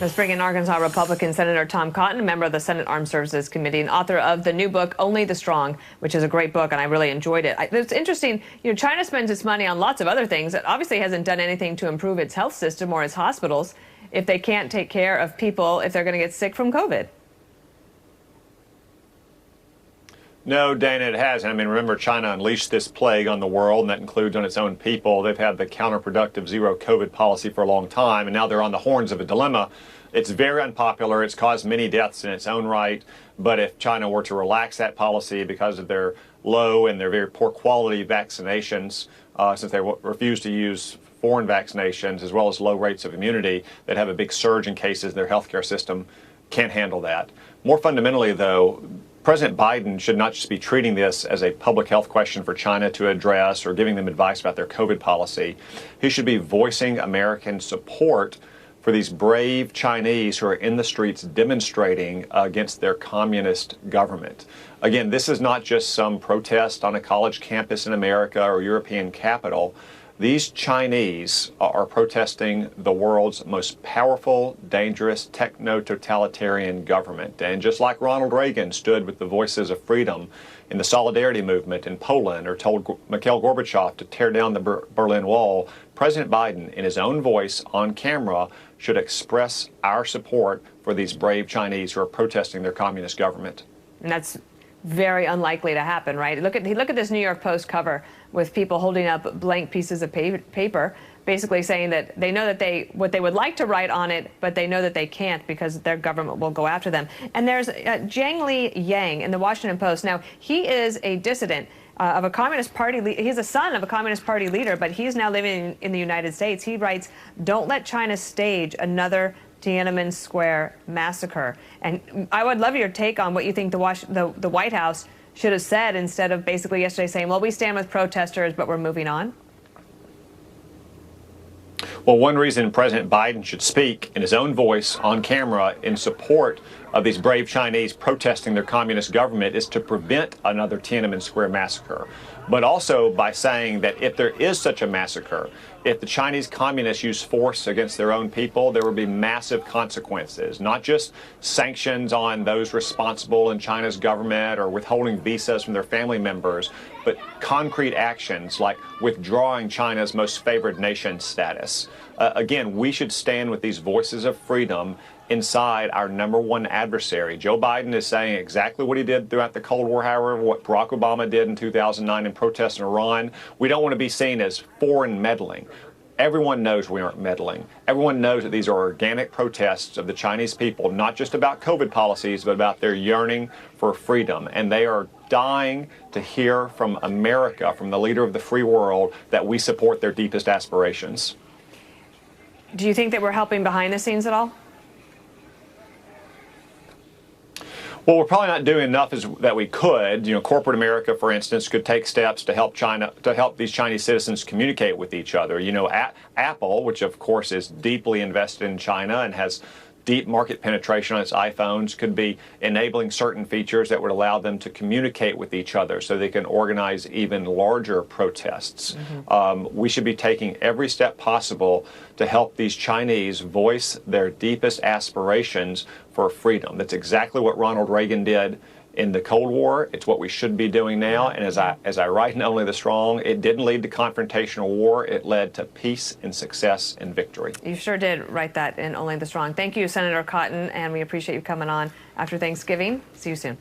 Let's bring in Arkansas Republican Senator Tom Cotton, a member of the Senate Armed Services Committee and author of the new book, Only the Strong, which is a great book, and I really enjoyed it. It's interesting, China spends its money on lots of other things. It obviously hasn't done anything to improve its health system or its hospitals if they can't take care of people if they're going to get sick from COVID. No, Dana, it hasn't. I mean, remember, China unleashed this plague on the world, and that includes on its own people. They've had the counterproductive zero COVID policy for a long time, and now they're on the horns of a dilemma. It's very unpopular. It's caused many deaths in its own right. But if China were to relax that policy because of their low and their very poor quality vaccinations, since they refuse to use foreign vaccinations, as well as low rates of immunity, they'd have a big surge in cases. Their healthcare system can't handle that. More fundamentally, though, President Biden should not just be treating this as a public health question for China to address or giving them advice about their COVID policy. He should be voicing American support for these brave Chinese who are in the streets demonstrating against their communist government. Again, this is not just some protest on a college campus in America or European capital. These Chinese are protesting the world's most powerful, dangerous, techno-totalitarian government. And just like Ronald Reagan stood with the voices of freedom in the Solidarity movement in Poland or told Mikhail Gorbachev to tear down the Berlin Wall, President Biden, in his own voice on camera, should express our support for these brave Chinese who are protesting their communist government. And that's very unlikely to happen, right? Look at this New York Post cover with people holding up blank pieces of paper, basically saying that they know that what they would like to write on it, but they know that they can't because their government will go after them. And there's Zhang Li Yang in the Washington Post. Now, he is a dissident of a Communist Party. He's a son of a Communist Party leader, but he's now living in the United States. He writes, "Don't let China stage another Tiananmen Square massacre." And I would love your take on what you think the White House should have said instead of basically yesterday saying, well, we stand with protesters, but we're moving on. Well, one reason President Biden should speak in his own voice on camera in support of these brave Chinese protesting their communist government is to prevent another Tiananmen Square massacre, but also by saying that if there is such a massacre, if the Chinese communists use force against their own people, there will be massive consequences, not just sanctions on those responsible in China's government or withholding visas from their family members, but concrete actions like withdrawing China's most favored nation status. Again, we should stand with these voices of freedom inside our #1 adversary. Joe Biden is saying exactly what he did throughout the Cold War, however, what Barack Obama did in 2009 in protests in Iran. We don't want to be seen as foreign meddling. Everyone knows we aren't meddling. Everyone knows that these are organic protests of the Chinese people, not just about COVID policies, but about their yearning for freedom. And they are dying to hear from America, from the leader of the free world, that we support their deepest aspirations. Do you think that we're helping behind the scenes at all? Well, we're probably not doing enough that we could. Corporate America, for instance, could take steps to help these Chinese citizens communicate with each other. Apple, which of course is deeply invested in China and has deep market penetration on its iPhones, could be enabling certain features that would allow them to communicate with each other so they can organize even larger protests. We should be taking every step possible to help these Chinese voice their deepest aspirations for freedom. That's exactly what Ronald Reagan did in the Cold War. It's what we should be doing now. And as I write in Only the Strong, it didn't lead to confrontational war. It led to peace and success and victory. You sure did write that in Only the Strong. Thank you, Senator Cotton, and we appreciate you coming on after Thanksgiving. See you soon.